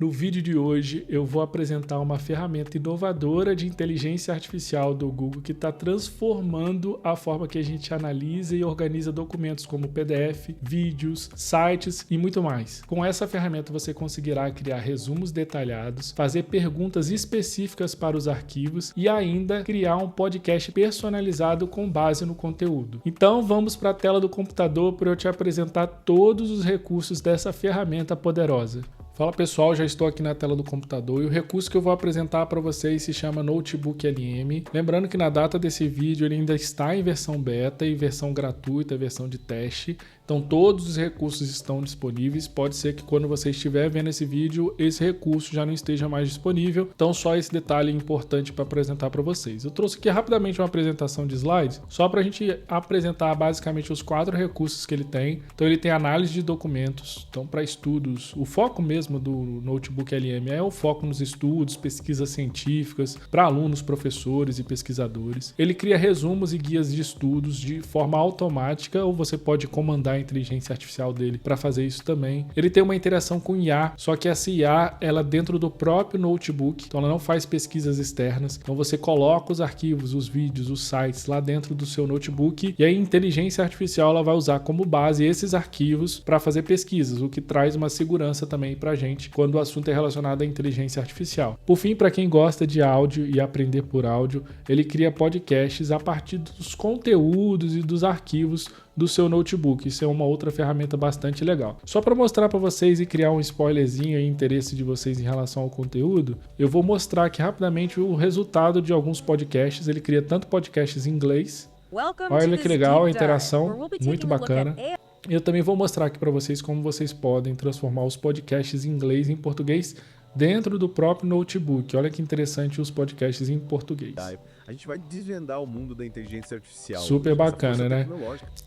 No vídeo de hoje eu vou apresentar uma ferramenta inovadora de inteligência artificial do Google que está transformando a forma que a gente analisa e organiza documentos como PDF, vídeos, sites e muito mais. Com essa ferramenta você conseguirá criar resumos detalhados, fazer perguntas específicas para os arquivos e ainda criar um podcast personalizado com base no conteúdo. Então vamos para a tela do computador para eu te apresentar todos os recursos dessa ferramenta poderosa. Fala pessoal, já estou aqui na tela do computador e o recurso que eu vou apresentar para vocês se chama Notebook LM. Lembrando que na data desse vídeo ele ainda está em versão beta e versão gratuita, versão de teste. Então todos os recursos estão disponíveis. Pode ser que quando você estiver vendo esse vídeo, esse recurso já não esteja mais disponível. Então só esse detalhe importante para apresentar para vocês. Eu trouxe aqui rapidamente uma apresentação de slides, só para a gente apresentar basicamente os 4 recursos que ele tem. Então ele tem análise de documentos, então para estudos, o foco mesmo do Notebook LM é o foco nos estudos, pesquisas científicas, para alunos, professores e pesquisadores. Ele cria resumos e guias de estudos de forma automática, ou você pode comandar a inteligência artificial dele para fazer isso também. Ele tem uma interação com IA, só que essa IA, ela dentro do próprio notebook, então ela não faz pesquisas externas, então você coloca os arquivos, os vídeos, os sites lá dentro do seu notebook e a inteligência artificial ela vai usar como base esses arquivos para fazer pesquisas, o que traz uma segurança também para a gente quando o assunto é relacionado à inteligência artificial. Por fim, para quem gosta de áudio e aprender por áudio, ele cria podcasts a partir dos conteúdos e dos arquivos do seu notebook. Isso é uma outra ferramenta bastante legal. Só para mostrar para vocês e criar um spoilerzinho e interesse de vocês em relação ao conteúdo, eu vou mostrar aqui rapidamente o resultado de alguns podcasts. Ele cria tanto podcasts em inglês. Olha que legal a interação, muito bacana. Eu também vou mostrar aqui para vocês como vocês podem transformar os podcasts em inglês e em português dentro do próprio notebook. Olha que interessante os podcasts em português. A gente vai desvendar o mundo da inteligência artificial. Super bacana, né?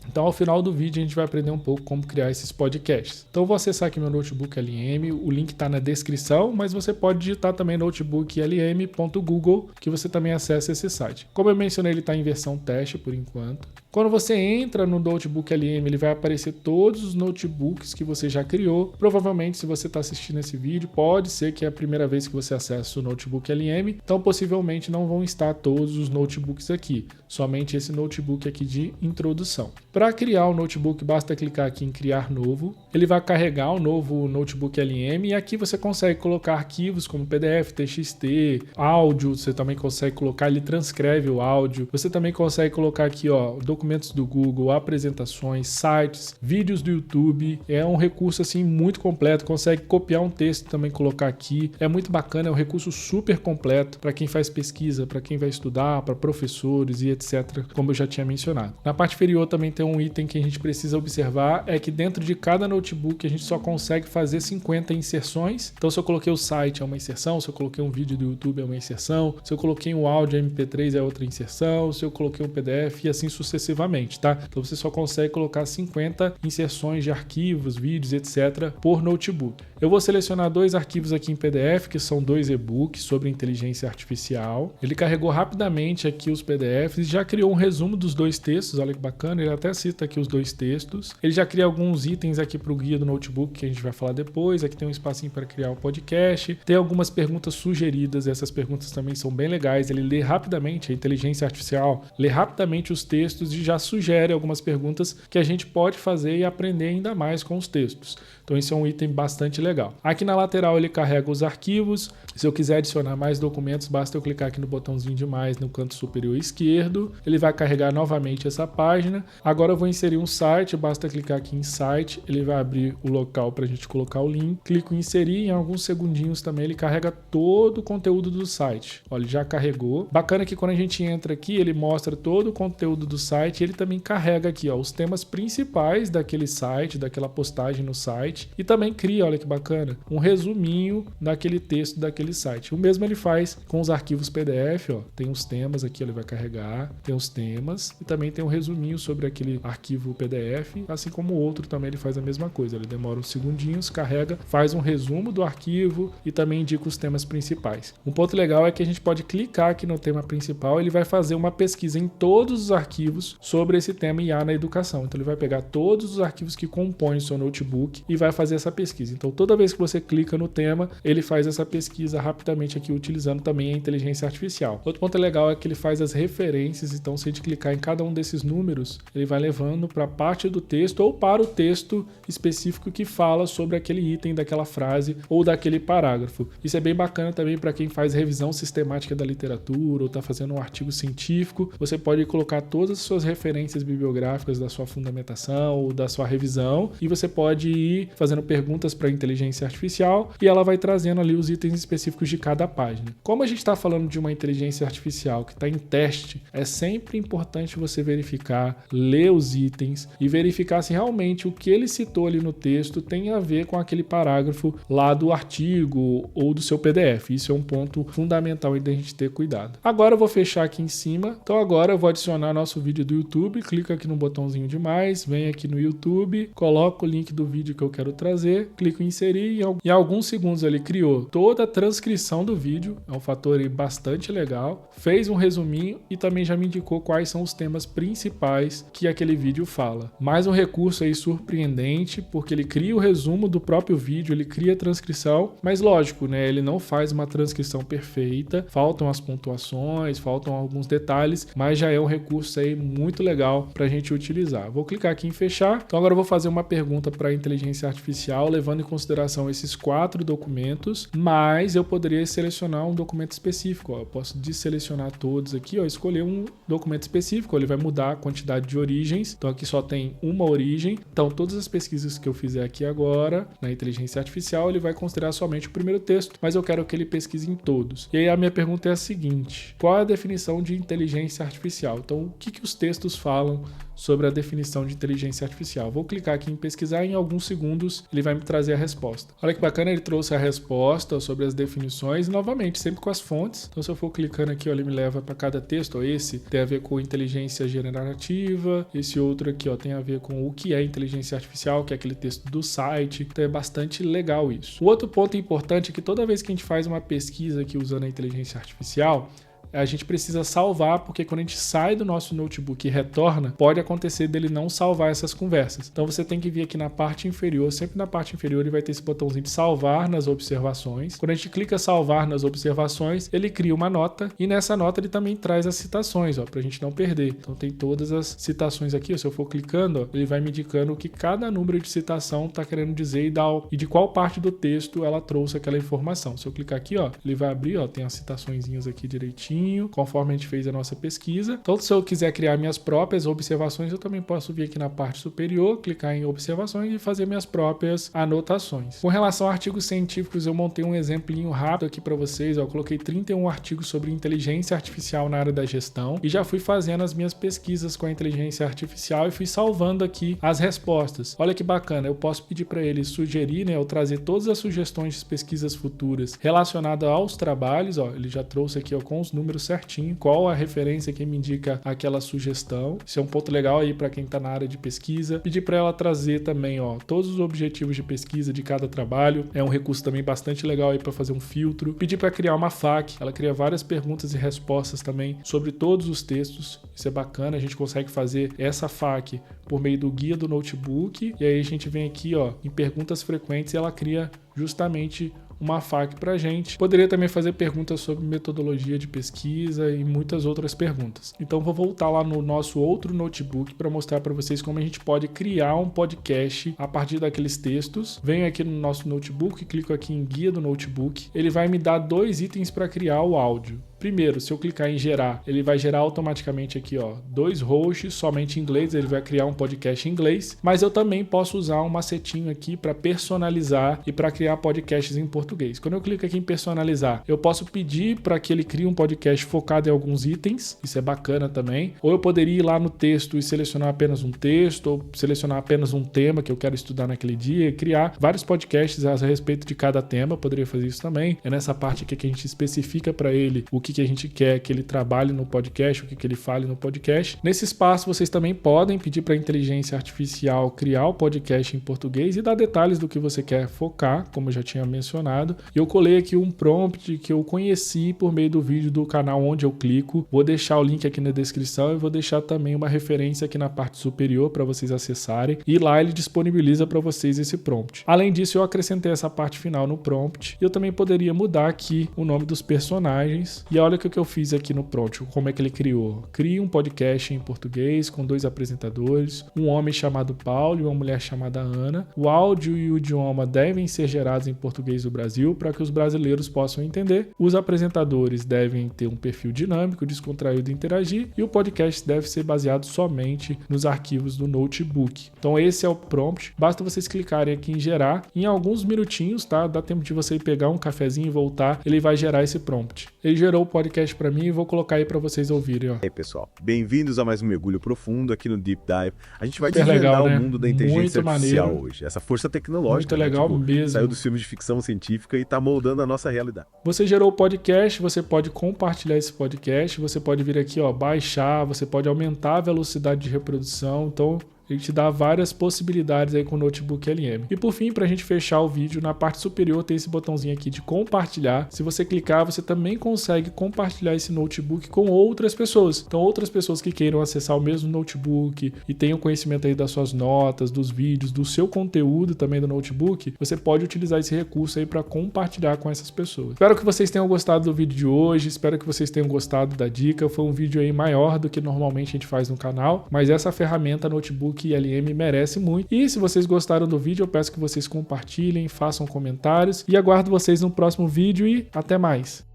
Então, ao final do vídeo, a gente vai aprender um pouco como criar esses podcasts. Então, eu vou acessar aqui meu Notebook LM. O link está na descrição, mas você pode digitar também notebooklm.google, que você também acessa esse site. Como eu mencionei, ele está em versão teste por enquanto. Quando você entra no Notebook LM, ele vai aparecer todos os notebooks que você já criou. Provavelmente, se você está assistindo esse vídeo, pode ser que é a primeira vez que você acessa o Notebook LM. Então, possivelmente, não vão estar todos os notebooks aqui. Somente esse notebook aqui de introdução. Para criar o notebook, basta clicar aqui em Criar Novo. Ele vai carregar o novo Notebook LM e aqui você consegue colocar arquivos como PDF, TXT, áudio. Você também consegue colocar, ele transcreve o áudio. Você também consegue colocar aqui, ó, documentos do Google, apresentações, sites, vídeos do YouTube. É um recurso assim muito completo. Consegue copiar um texto também colocar aqui. É muito bacana, é um recurso super completo para quem faz pesquisa, para quem vai estudar, para professores e etc, como eu já tinha mencionado. Na parte inferior também tem um item que a gente precisa observar, é que dentro de cada notebook a gente só consegue fazer 50 inserções. Então se eu coloquei o site é uma inserção, se eu coloquei um vídeo do YouTube é uma inserção, se eu coloquei um áudio MP3 é outra inserção, se eu coloquei um PDF e assim sucessivamente, tá? Então você só consegue colocar 50 inserções de arquivos, vídeos, etc por notebook. Eu vou selecionar 2 arquivos aqui em PDF, que são 2 e-books sobre inteligência artificial. Ele carregou rapidamente aqui os PDFs e já criou um resumo dos 2 textos, olha que bacana, ele até cita aqui os 2 textos. Ele já cria alguns itens aqui para o guia do notebook que a gente vai falar depois. Aqui tem um espacinho para criar o podcast. Tem algumas perguntas sugeridas, essas perguntas também são bem legais. Ele lê rapidamente, a inteligência artificial lê rapidamente os textos e já sugere algumas perguntas que a gente pode fazer e aprender ainda mais com os textos. Então esse é um item bastante legal. Aqui na lateral ele carrega os arquivos. Se eu quiser adicionar mais documentos, basta eu clicar aqui no botãozinho de mais no canto superior esquerdo. Ele vai carregar novamente essa página. Agora eu vou inserir um site, basta clicar aqui em site. Ele vai abrir o local para a gente colocar o link. Clico em inserir, em alguns segundinhos também ele carrega todo o conteúdo do site. Olha, ele já carregou. Bacana que quando a gente entra aqui, ele mostra todo o conteúdo do site. Ele também carrega aqui, ó, os temas principais daquele site, daquela postagem no site. E também cria, olha que bacana, um resuminho daquele texto daquele site. O mesmo ele faz com os arquivos PDF, ó. Tem os temas aqui, ele vai carregar, tem os temas e também tem um resuminho sobre aquele aquele arquivo PDF, assim como o outro também ele faz a mesma coisa. Ele demora uns segundinhos, carrega, faz um resumo do arquivo e também indica os temas principais. Um ponto legal é que a gente pode clicar aqui no tema principal, ele vai fazer uma pesquisa em todos os arquivos sobre esse tema IA na educação. Então ele vai pegar todos os arquivos que compõem o seu notebook e vai fazer essa pesquisa. Então toda vez que você clica no tema, ele faz essa pesquisa rapidamente aqui utilizando também a inteligência artificial. Outro ponto legal é que ele faz as referências, então se a gente clicar em cada um desses números, ele vai levando para a parte do texto ou para o texto específico que fala sobre aquele item daquela frase ou daquele parágrafo. Isso é bem bacana também para quem faz revisão sistemática da literatura ou está fazendo um artigo científico. Você pode colocar todas as suas referências bibliográficas da sua fundamentação ou da sua revisão e você pode ir fazendo perguntas para a inteligência artificial e ela vai trazendo ali os itens específicos de cada página. Como a gente está falando de uma inteligência artificial que está em teste, é sempre importante você verificar, ler os itens e verificar se realmente o que ele citou ali no texto tem a ver com aquele parágrafo lá do artigo ou do seu PDF. Isso é um ponto fundamental da gente ter cuidado. Agora eu vou fechar aqui em cima. Então agora eu vou adicionar nosso vídeo do YouTube. Clica aqui no botãozinho de mais, vem aqui no YouTube, coloca o link do vídeo que eu quero trazer, clico em inserir e em alguns segundos ele criou toda a transcrição do vídeo. É um fator aí bastante legal. Fez um resuminho e também já me indicou quais são os temas principais que aquele vídeo fala. Mais um recurso aí surpreendente, porque ele cria o resumo do próprio vídeo, ele cria a transcrição, mas lógico, né? Ele não faz uma transcrição perfeita, faltam as pontuações, faltam alguns detalhes, mas já é um recurso aí muito legal para a gente utilizar. Vou clicar aqui em fechar. Então agora eu vou fazer uma pergunta para a inteligência artificial, levando em consideração esses 4 documentos, mas eu poderia selecionar um documento específico. Ó. Eu posso desselecionar todos aqui, ó, escolher um documento específico. Ele vai mudar a quantidade de origens. Então aqui só tem uma origem. Então todas as pesquisas que eu fizer aqui agora na inteligência artificial, ele vai considerar somente o primeiro texto, mas eu quero que ele pesquise em todos. E aí a minha pergunta é a seguinte: qual é a definição de inteligência artificial? Então o que os textos falam sobre a definição de inteligência artificial? Vou clicar aqui em pesquisar e em alguns segundos ele vai me trazer a resposta. Olha que bacana, ele trouxe a resposta sobre as definições, novamente, sempre com as fontes. Então se eu for clicando aqui, ó, ele me leva para cada texto. Ó, esse tem a ver com inteligência generativa, esse outro aqui, ó, tem a ver com o que é inteligência artificial, que é aquele texto do site. Então é bastante legal isso. O outro ponto importante é que toda vez que a gente faz uma pesquisa aqui usando a inteligência artificial, a gente precisa salvar, porque quando a gente sai do nosso notebook e retorna, pode acontecer dele não salvar essas conversas. Então você tem que vir aqui na parte inferior, sempre na parte inferior ele vai ter esse botãozinho de salvar nas observações. Quando a gente clica salvar nas observações, ele cria uma nota e nessa nota ele também traz as citações, ó, pra gente não perder. Então tem todas as citações aqui, ó, se eu for clicando, ó, ele vai me indicando o que cada número de citação tá querendo dizer e de qual parte do texto ela trouxe aquela informação. Se eu clicar aqui, ó, ele vai abrir, ó, tem as citaçõezinhas aqui direitinho, conforme a gente fez a nossa pesquisa. Então, se eu quiser criar minhas próprias observações, eu também posso vir aqui na parte superior, clicar em observações e fazer minhas próprias anotações. Com relação a artigos científicos, eu montei um exemplinho rápido aqui para vocês. Eu coloquei 31 artigos sobre inteligência artificial na área da gestão e já fui fazendo as minhas pesquisas com a inteligência artificial e fui salvando aqui as respostas. Olha que bacana, eu posso pedir para ele sugerir, né, ou trazer todas as sugestões de pesquisas futuras relacionadas aos trabalhos. Ó, ele já trouxe aqui, ó, com os números certinho, qual a referência que me indica aquela sugestão. Isso é um ponto legal aí para quem está na área de pesquisa. Pedir para ela trazer também, ó, todos os objetivos de pesquisa de cada trabalho. É um recurso também bastante legal aí para fazer um filtro. Pedir para criar uma FAQ. Ela cria várias perguntas e respostas também sobre todos os textos. Isso é bacana. A gente consegue fazer essa FAQ por meio do guia do notebook. E aí a gente vem aqui, ó, em perguntas frequentes e ela cria justamente uma FAQ para a gente. Poderia também fazer perguntas sobre metodologia de pesquisa e muitas outras perguntas. Então vou voltar lá no nosso outro notebook para mostrar para vocês como a gente pode criar um podcast a partir daqueles textos. Venho aqui no nosso notebook, clico aqui em guia do notebook. Ele vai me dar 2 itens para criar o áudio. Primeiro, se eu clicar em gerar, ele vai gerar automaticamente aqui, ó, 2 hosts somente em inglês, ele vai criar um podcast em inglês, mas eu também posso usar um macetinho aqui para personalizar e para criar podcasts em português. Quando eu clico aqui em personalizar, eu posso pedir para que ele crie um podcast focado em alguns itens, isso é bacana também, ou eu poderia ir lá no texto e selecionar apenas um texto, ou selecionar apenas um tema que eu quero estudar naquele dia, e criar vários podcasts a respeito de cada tema, eu poderia fazer isso também. É nessa parte aqui que a gente especifica para ele o que que a gente quer que ele trabalhe no podcast, o que ele fale no podcast. Nesse espaço, vocês também podem pedir para a inteligência artificial criar o podcast em português e dar detalhes do que você quer focar, como eu já tinha mencionado. Eu colei aqui um prompt que eu conheci por meio do vídeo do canal onde eu clico. Vou deixar o link aqui na descrição e vou deixar também uma referência aqui na parte superior para vocês acessarem. E lá ele disponibiliza para vocês esse prompt. Além disso, eu acrescentei essa parte final no prompt. E eu também poderia mudar aqui o nome dos personagens. E olha o que eu fiz aqui no prompt, como é que ele criou. Crie um podcast em português com 2 apresentadores, um homem chamado Paulo e uma mulher chamada Ana. O áudio e o idioma devem ser gerados em português do Brasil para que os brasileiros possam entender. Os apresentadores devem ter um perfil dinâmico, descontraído e interagir. E o podcast deve ser baseado somente nos arquivos do notebook. Então esse é o prompt. Basta vocês clicarem aqui em gerar. Em alguns minutinhos, tá? Dá tempo de você pegar um cafezinho e voltar. Ele vai gerar esse prompt. Ele gerou o podcast para mim e vou colocar aí para vocês ouvirem. Ó. E aí, pessoal. Bem-vindos a mais um mergulho profundo aqui no Deep Dive. A gente vai desvendar o mundo da inteligência artificial hoje. Essa força tecnológica. Muito legal mesmo. Saiu dos filmes de ficção científica e está moldando a nossa realidade. Você gerou o podcast, você pode compartilhar esse podcast, você pode vir aqui, ó, baixar, você pode aumentar a velocidade de reprodução. Então, ele te dá várias possibilidades aí com o Notebook LM. E por fim, para a gente fechar o vídeo, na parte superior tem esse botãozinho aqui de compartilhar. Se você clicar, você também consegue compartilhar esse notebook com outras pessoas. Então, outras pessoas que queiram acessar o mesmo notebook e tenham conhecimento aí das suas notas, dos vídeos, do seu conteúdo também do notebook, você pode utilizar esse recurso aí para compartilhar com essas pessoas. Espero que vocês tenham gostado do vídeo de hoje, espero que vocês tenham gostado da dica. Foi um vídeo aí maior do que normalmente a gente faz no canal, mas essa ferramenta notebook que LM merece muito. E se vocês gostaram do vídeo, eu peço que vocês compartilhem, façam comentários e aguardo vocês no próximo vídeo e até mais!